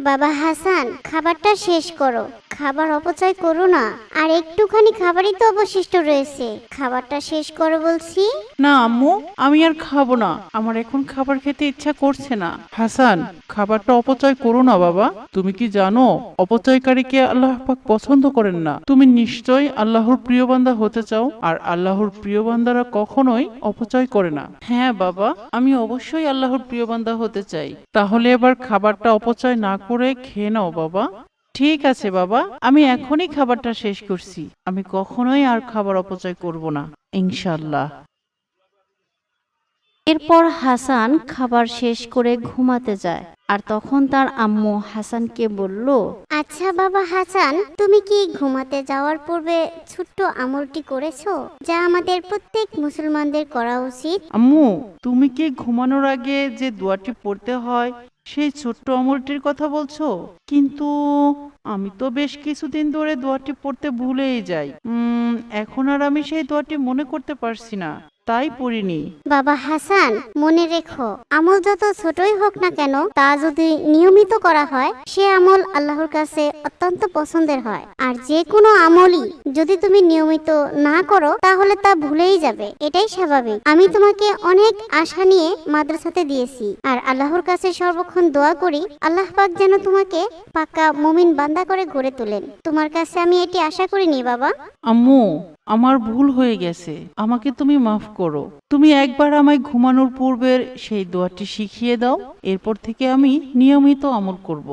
বাবা হাসান, খাবারটা শেষ করো। খাবার অপচয় করো না। আর একটুখানি খাবারই তো অবশিষ্ট রয়েছে, খাবারটা শেষ করো বলছি। না আম্মু, আমি আর খাবো না। আমার এখন খাবার খেতে ইচ্ছা করছে না। হাসান, খাবারটা অপচয় করো না বাবা। তুমি কি জানো অপচয়কারীকে আল্লাহ পাক পছন্দ করেন না? তুমি নিশ্চয়ই আল্লাহর প্রিয় বান্দা হতে চাও, আর আল্লাহর প্রিয় বান্দারা কখনোই অপচয় করে না। হ্যাঁ বাবা, আমি অবশ্যই আল্লাহর প্রিয় বান্দা হতে চাই। তাহলে এবার খাবারটা অপচয় না করে খেয়ে নাও বাবা। ঠিক আছে বাবা, আমি এখনই খাবারটা শেষ করছি। আমি কখনোই আর খাবার অপচয় করব না, ইনশাআল্লাহ। এরপর হাসান খাবার শেষ করে ঘুমাতে যায়। আর তখন তার আম্মু হাসানকে বলল, আচ্ছা বাবা হাসান, তুমি কি ঘুমাতে যাওয়ার পূর্বে ছোট্ট আমলটি করেছো, যা আমাদের প্রত্যেক মুসলমানদের করা উচিত? আম্মু, তুমি কি ঘুমানোর আগে যে দোয়াটি পড়তে হয় সেই ছোট্ট আমলটির কথা বলছো? কিন্তু আমি তো বেশ কিছুদিন ধরে দোয়াটি পড়তে ভুলেই যাই। এখন আর আমি সেই দোয়াটি মনে করতে পারছি না, তাই পড়িনি। বাবা হাসান, মনে রেখো, আমল যত ছোটই হোক না কেন, তা যদি নিয়মিত করা হয় সে আমল আল্লাহর কাছে অত্যন্ত পছন্দের হয়। আর যে কোনো আমলই যদি তুমি নিয়মিত না করো তাহলে তা ভুলেই যাবে, এটাই স্বাভাবিক। আমি তোমাকে অনেক আশা নিয়ে মাদ্রাসাতে দিয়েছি, আর আল্লাহর কাছে সর্বক্ষণ দোয়া করি আল্লাহ পাক যেন তোমাকে পাক্কা মুমিন বান্দা করে গড়ে তোলেন। তোমার কাছে আমি এটি আশা করিনি বাবা। আম্মু, আমার ভুল হয়ে গেছে, আমাকে তুমি মাফ করো। তুমি একবার আমায় ঘুমানোর পূর্বের সেই দোয়াটি শিখিয়ে দাও, এরপর থেকে আমি নিয়মিত আমল করব।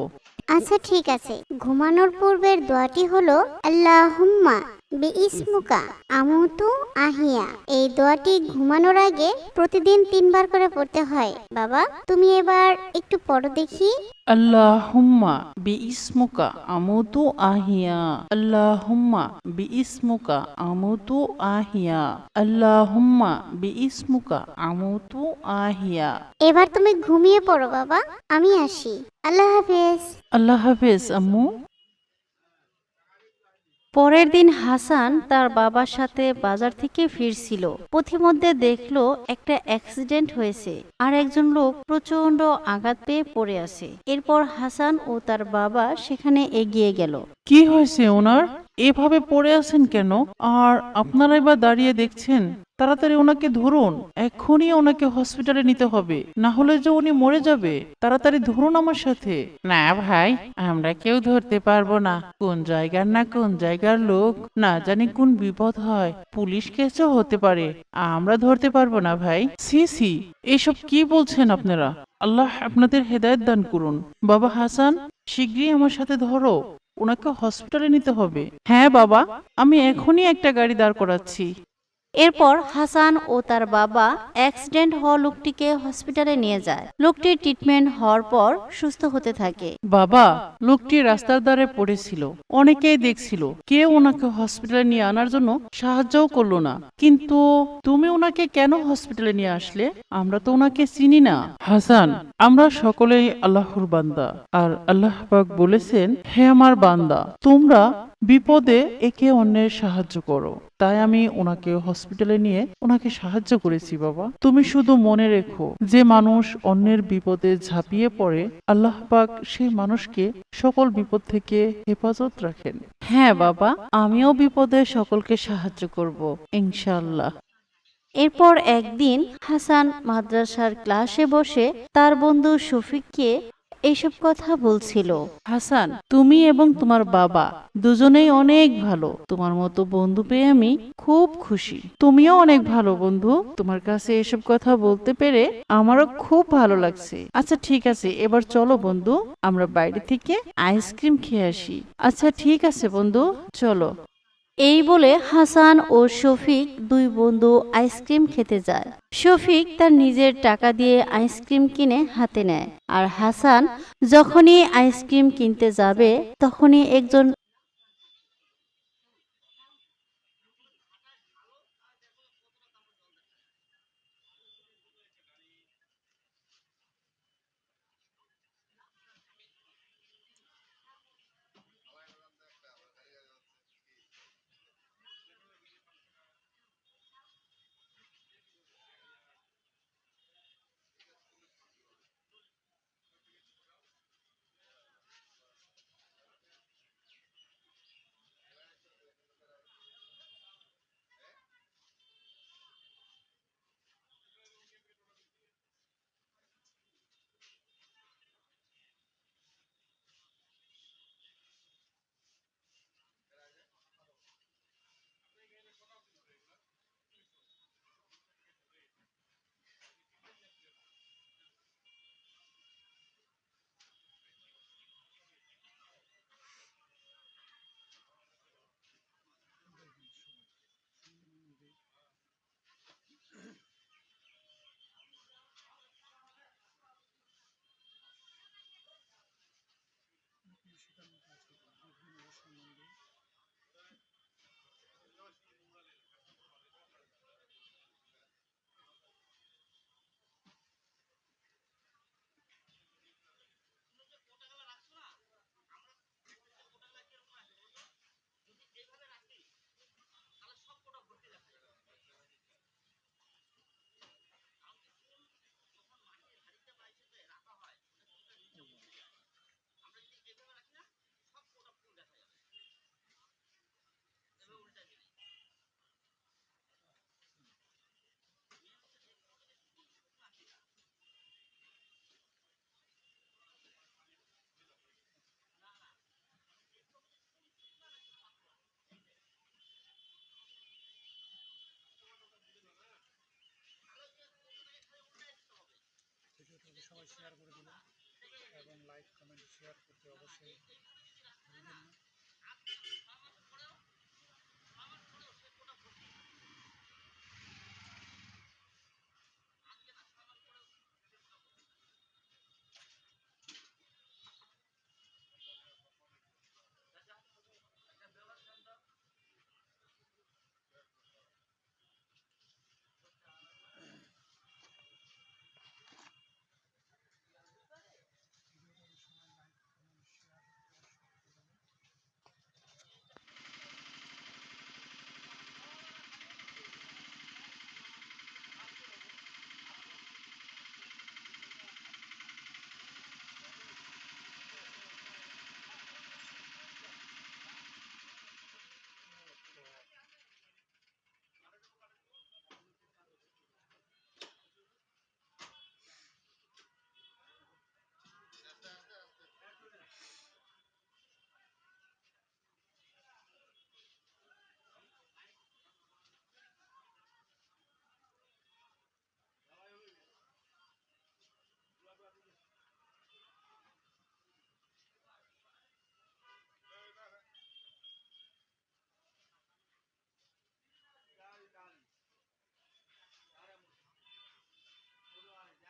আচ্ছা ঠিক আছে, ঘুমানোর পূর্বের দোয়াটি হলো আল্লাহুম্মা বিইসমুকা আমুতু আহিয়া। এই দোয়াটি ঘুমানোর আগে প্রতিদিন 3 বার করে পড়তে হয়। বাবা, তুমি এবার একটু পড়ো দেখি। আল্লাহুম্মা বিইসমুকা আমুতু আহিয়া, আল্লাহুম্মা বিইসমুকা আমুতু আহিয়া, আল্লাহুম্মা বিইসমুকা আমুতু আহিয়া। এবার তুমি ঘুমিয়ে পড়ো বাবা, আমি আসি। আল্লাহ হাফেজ। আল্লাহ হাফেজ আম্মু। পরের দিন হাসান তার বাবার সাথে বাজার থেকে ফিরছিল। পথিমধ্যে দেখলো একটা অ্যাক্সিডেন্ট হয়েছে, আর একজন লোক প্রচন্ড আঘাত পেয়ে পড়ে আছে। এরপর হাসান ও তার বাবা সেখানে এগিয়ে গেল। কি হয়েছে ওনার? এভাবে পড়ে আছেন কেন? আর আপনারাই বা দাঁড়িয়ে দেখছেন? তাড়াতাড়ি ওনাকে ধরুন, এক্ষুনি ওনাকে হসপিটালে নিতে হবে, না হলে যে উনি মরে যাবে। তাড়াতাড়ি ধরুন আমার সাথে। না ভাই, আমরা কেউ ধরতে পারবো না। কোন জায়গার না কোন জায়গার লোক, না জানি কোন বিপদ হয়, পুলিশ কেসও হতে পারে। আমরা ধরতে পারবো না ভাই। সি সি, এসব কি বলছেন আপনারা? আল্লাহ আপনাদের হেদায়েত দান করুন। বাবা হাসান, শিগগিরই আমার সাথে ধরো, ওনাকে হসপিটালে নিতে হবে। হ্যাঁ বাবা, আমি এখনই একটা গাড়ি দাঁড় করাচ্ছি। এরপর হাসান ও তার বাবা অ্যাক্সিডেন্ট হওয়া লোকটিকে হসপিটালে নিয়ে যায়। লোকটির ট্রিটমেন্ট হওয়ার পর সুস্থ হতে থাকে। বাবা, লোকটি রাস্তার ধারে পড়েছিল, অনেকেই দেখছিল, কেউ ওনাকে হসপিটালে নিয়ে আনার জন্য সাহায্যও করলো না। কিন্তু তুমি ওনাকে কেন হসপিটালে নিয়ে আসলে? আমরা তো ওনাকে চিনি না। হাসান, আমরা সকলেই আল্লাহর বান্দা, আর আল্লাহ পাক বলেছেন, হে আমার বান্দা, তোমরা বিপদে একে অন্যের সাহায্য করো। তাই আমি ওনাকে হসপিটালে নিয়ে ওনাকে সাহায্য করেছি বাবা। তুমি শুধু মনে রেখো, যে মানুষ অন্যের বিপদে ঝাঁপিয়ে পড়ে, আল্লাহ পাক সেই মানুষকে সকল বিপদ থেকে হেফাজত রাখেন। হ্যাঁ বাবা, আমিও বিপদে সকলকে সাহায্য করব, ইনশাআল্লাহ। এরপর একদিন হাসান মাদ্রাসার ক্লাসে বসে তার বন্ধু শফিককে এইসব কথা বলছিল। হাসান, তুমি এবং তোমার বাবা দুজনেই অনেক ভালো। তোমার মতো বন্ধু পেয়ে আমি খুব খুশি। তুমিও অনেক ভালো বন্ধু। তোমার কাছে এসব কথা বলতে পেরে আমারও খুব ভালো লাগছে। আচ্ছা ঠিক আছে, এবার চলো বন্ধু, আমরা বাইরে থেকে আইসক্রিম খেয়ে আসি। আচ্ছা ঠিক আছে বন্ধু, চলো। এই বলে হাসান ও শফিক দুই বন্ধু আইসক্রিম খেতে যায়। শফিক তার নিজের টাকা দিয়ে আইসক্রিম কিনে হাতে নেয়, আর হাসান যখনই আইসক্রিম কিনতে যাবে তখনই একজন সততার মতো আছে বিভিন্ন সম্বন্ধে। ভিডিওটাকে সবাই শেয়ার করে দিবেন এবং লাইক কমেন্ট শেয়ার করতে অবশ্যই ভুলবেন না। ভিডিওটাকে সবাই লাইক কমেন্ট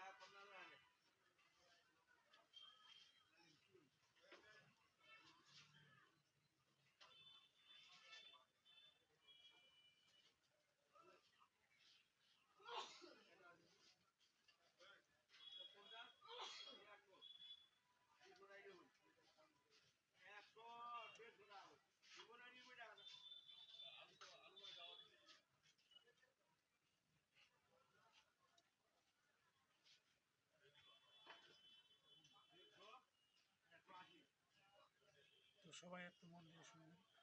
শেয়ার করতে অবশ্যই ভুলবেন না। তো সবাই একটু মন দিয়ে শুনবেন।